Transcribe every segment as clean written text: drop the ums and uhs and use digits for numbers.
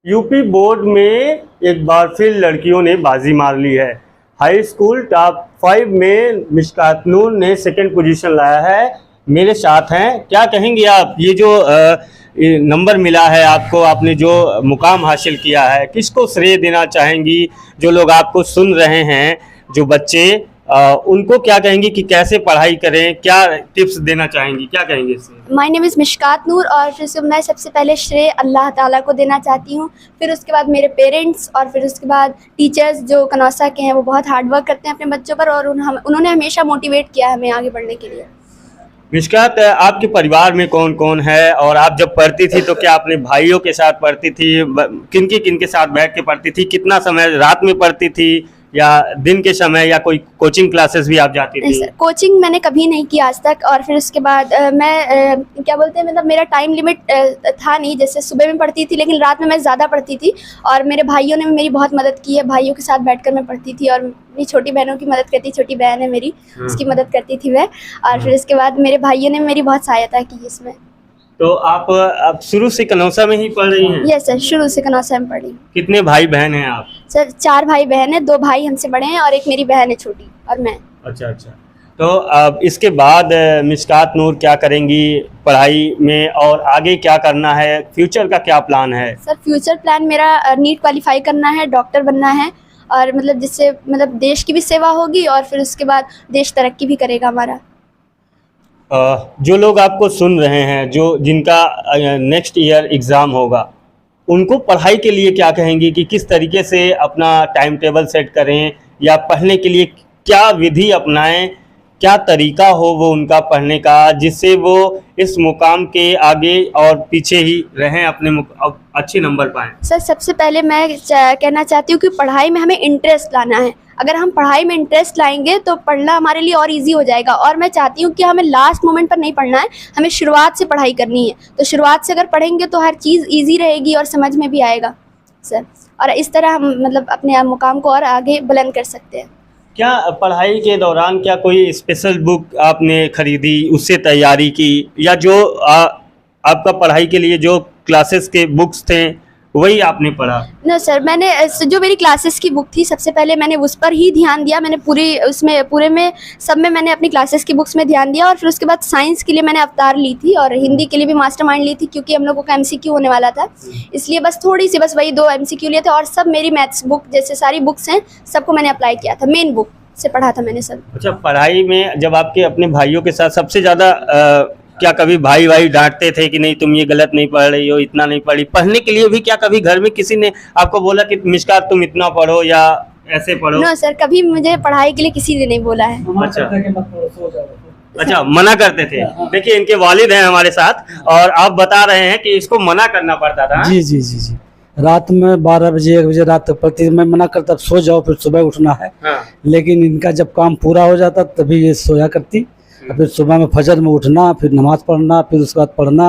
UP board में एक बार फिर लड़कियों ने बाजी मार ली है। हाई स्कूल टॉप 5 में मिशकात नूर ने सेकंड पोजीशन लाया है। मेरे साथ हैं, क्या कहेंगे आप, ये जो ये नंबर मिला है आपको, आपने जो मुकाम हासिल किया है, किसको श्रेय देना चाहेंगी? जो लोग आपको सुन रहे हैं, जो बच्चे, उनको क्या कहेंगी कि कैसे पढ़ाई करें, क्या टिप्स देना चाहेंगी, क्या कहेंगे इसमें? माय नेम इज़ मिशकात नूर और फिर मैं सबसे पहले श्रेय अल्लाह ताला को देना चाहती हूँ। फिर उसके बाद मेरे पेरेंट्स और फिर उसके बाद टीचर्स जो कनौसा के हैं, वो बहुत हार्ड वर्क करते हैं अपने बच्चों पर और उन्होंने हमेशा मोटिवेट किया है हमें आगे बढ़ने के लिए। मिशकात, आपके परिवार में कौन कौन है और आप जब पढ़ती थी तो क्या अपने भाइयों के साथ पढ़ती थी? किन के साथ बैठ के पढ़ती थी? कितना समय रात में पढ़ती थी या दिन के समय, या कोई कोचिंग क्लासेस भी आप जाती थी? कोचिंग मैंने कभी नहीं की आज तक। और फिर उसके बाद मैं क्या बोलते हैं, मतलब मेरा टाइम लिमिट था नहीं। जैसे सुबह में पढ़ती थी लेकिन रात में मैं ज़्यादा पढ़ती थी और मेरे भाइयों ने मेरी बहुत मदद की है। भाइयों के साथ बैठकर मैं पढ़ती थी और मेरी छोटी बहनों की मदद करती। छोटी बहन है मेरी, उसकी मदद करती थी मैं। और फिर उसके बाद मेरे भाइयों ने मेरी बहुत सहायता की इसमें। तो आप शुरू से कनौसा में ही पढ़ रही हैं? यस सर, शुरू से कनौसा में पढ़ी। कितने भाई बहन हैं आप? सर 4 भाई बहन हैं, 2 भाई हमसे बड़े हैं और एक मेरी बहन है छोटी और मैं। अच्छा। तो अब इसके बाद मिशकात नूर क्या करेंगी पढ़ाई में, और आगे क्या करना है? फ्यूचर का क्या प्लान है? सर फ्यूचर प्लान मेरा नीट क्वालिफाई करना है, डॉक्टर बनना है और मतलब जिससे मतलब देश की भी सेवा होगी और फिर उसके बाद देश तरक्की भी करेगा हमारा। जो लोग आपको सुन रहे हैं, जो जिनका नेक्स्ट ईयर एग्ज़ाम होगा, उनको पढ़ाई के लिए क्या कहेंगी कि किस तरीके से अपना टाइम टेबल सेट करें, या पढ़ने के लिए क्या विधि अपनाएं, क्या तरीका हो वो उनका पढ़ने का, जिससे वो इस मुकाम के आगे और पीछे ही रहें, अपने अच्छे नंबर पाएं? सर सबसे पहले मैं कहना चाहती हूँ कि पढ़ाई में हमें इंटरेस्ट लाना है। अगर हम पढ़ाई में इंटरेस्ट लाएंगे तो पढ़ना हमारे लिए और इजी हो जाएगा। और मैं चाहती हूँ कि हमें लास्ट मोमेंट पर नहीं पढ़ना है, हमें शुरुआत से पढ़ाई करनी है। तो शुरुआत से अगर पढ़ेंगे तो हर चीज़ इजी रहेगी और समझ में भी आएगा सर। और इस तरह हम मतलब अपने मुकाम को और आगे बुलंद कर सकते हैं। क्या पढ़ाई के दौरान क्या कोई स्पेशल बुक आपने खरीदी, उससे तैयारी की, या जो आपका पढ़ाई के लिए जो क्लासेस के बुक्स थे वही आपने पढ़ा? न सर, मैंने जो मेरी क्लासेस की बुक थी सबसे पहले मैंने उस पर ही ध्यान दिया। मैंने पूरे में सब में मैंने अपनी क्लासेस की बुक्स में ध्यान दिया। और फिर उसके बाद साइंस के लिए मैंने अवतार ली थी और हिंदी के लिए भी मास्टरमाइंड ली थी, क्योंकि हम लोगों का MCQ होने वाला था। इसलिए बस वही 2 MCQ लिए थे और सब मेरी मैथ्स बुक जैसे सारी बुक्स हैं सबको मैंने अप्लाई किया था। मेन बुक से पढ़ा था मैंने सब। अच्छा, पढ़ाई में जब आपके अपने भाइयों के साथ सबसे ज़्यादा क्या कभी भाई डांटते थे कि नहीं तुम ये गलत नहीं पढ़ रही हो, इतना नहीं पढ़ी? पढ़ने के लिए भी क्या कभी घर में किसी ने आपको बोला कि मिशकात तुम इतना पढ़ो या ऐसे पढ़ो? नो सर, कभी मुझे पढ़ाई के लिए किसी ने नहीं बोला है। अच्छा, मना करते थे। देखिए, इनके वालिद हैं हमारे साथ और आप बता रहे हैं कि इसको मना करना पड़ता था। जी। रात में 12 बजे 1 बजे रात तक पढ़ती। मैं मना करता सो जाओ, फिर सुबह उठना है। हाँ। लेकिन इनका जब काम पूरा हो जाता तभी ये सोया करती। फिर सुबह में फजर में उठना, फिर नमाज़ पढ़ना, फिर उसके बाद पढ़ना,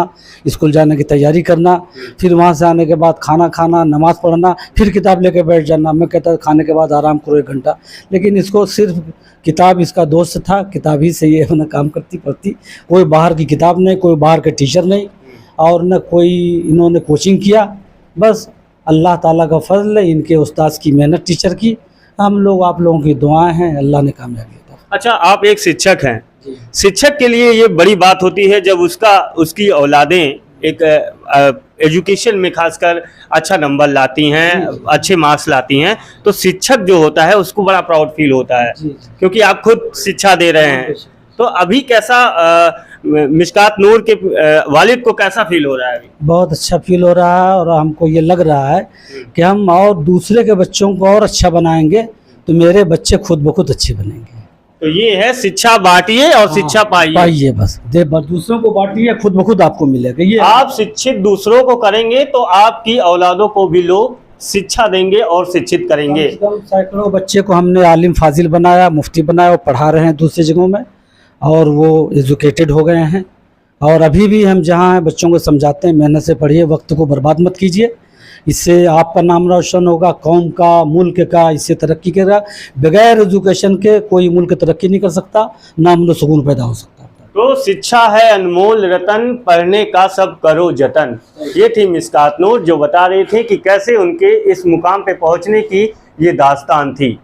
स्कूल जाने की तैयारी करना, फिर वहाँ से आने के बाद खाना खाना, नमाज़ पढ़ना, फिर किताब लेके बैठ जाना। मैं कहता खाने के बाद आराम करो 1 घंटा, लेकिन इसको सिर्फ किताब इसका दोस्त था, किताब ही से ये अपना काम करती पढ़ती। कोई बाहर की किताब नहीं, कोई बाहर के टीचर नहीं, और न कोई इन्होंने कोचिंग किया। बस अल्लाह ताला का फजल है, इनके उस्ताद की मेहनत, टीचर की, हम लोग आप लोगों की दुआएं हैं, अल्लाह ने कामयाबी दी। अच्छा, आप एक शिक्षक हैं। शिक्षक के लिए ये बड़ी बात होती है जब उसकी औलादें एक एजुकेशन में खासकर अच्छा नंबर लाती हैं, अच्छे मार्क्स लाती हैं, तो शिक्षक जो होता है उसको बड़ा प्राउड फील होता है, क्योंकि आप खुद शिक्षा दे रहे हैं। तो अभी कैसा मिशकात नूर के वालिद को कैसा फील हो रहा है? अभी बहुत अच्छा फील हो रहा है और हमको ये लग रहा है कि हम और दूसरे के बच्चों को और अच्छा बनाएंगे तो मेरे बच्चे खुद ब खुद अच्छे बनेंगे। तो ये है, शिक्षा बांटिए और शिक्षा पाइए। बस दूसरों को बांटिए, खुद ब खुद आपको मिलेगा। ये आप शिक्षित दूसरों को करेंगे तो आपकी औलादों को भी लोग शिक्षा देंगे और शिक्षित करेंगे। सैकड़ों बच्चे को हमने आलिम फाजिल बनाया, मुफ्ती बनाया, वो पढ़ा रहे हैं दूसरी जगहों में और वो एजुकेटेड हो गए हैं। और अभी भी हम जहाँ हैं बच्चों को समझाते हैं मेहनत से पढ़िए, वक्त को बर्बाद मत कीजिए, इससे आपका नाम रोशन होगा, कौम का, मुल्क का, इससे तरक्की करेगा। बगैर एजुकेशन के कोई मुल्क तरक्की नहीं कर सकता, ना अमन सुकून पैदा हो सकता। तो शिक्षा है अनमोल रतन, पढ़ने का सब करो जतन। ये थी मिस्कात नूर जो बता रही थी कि कैसे उनके इस मुकाम पे पहुंचने की ये दास्तान थी।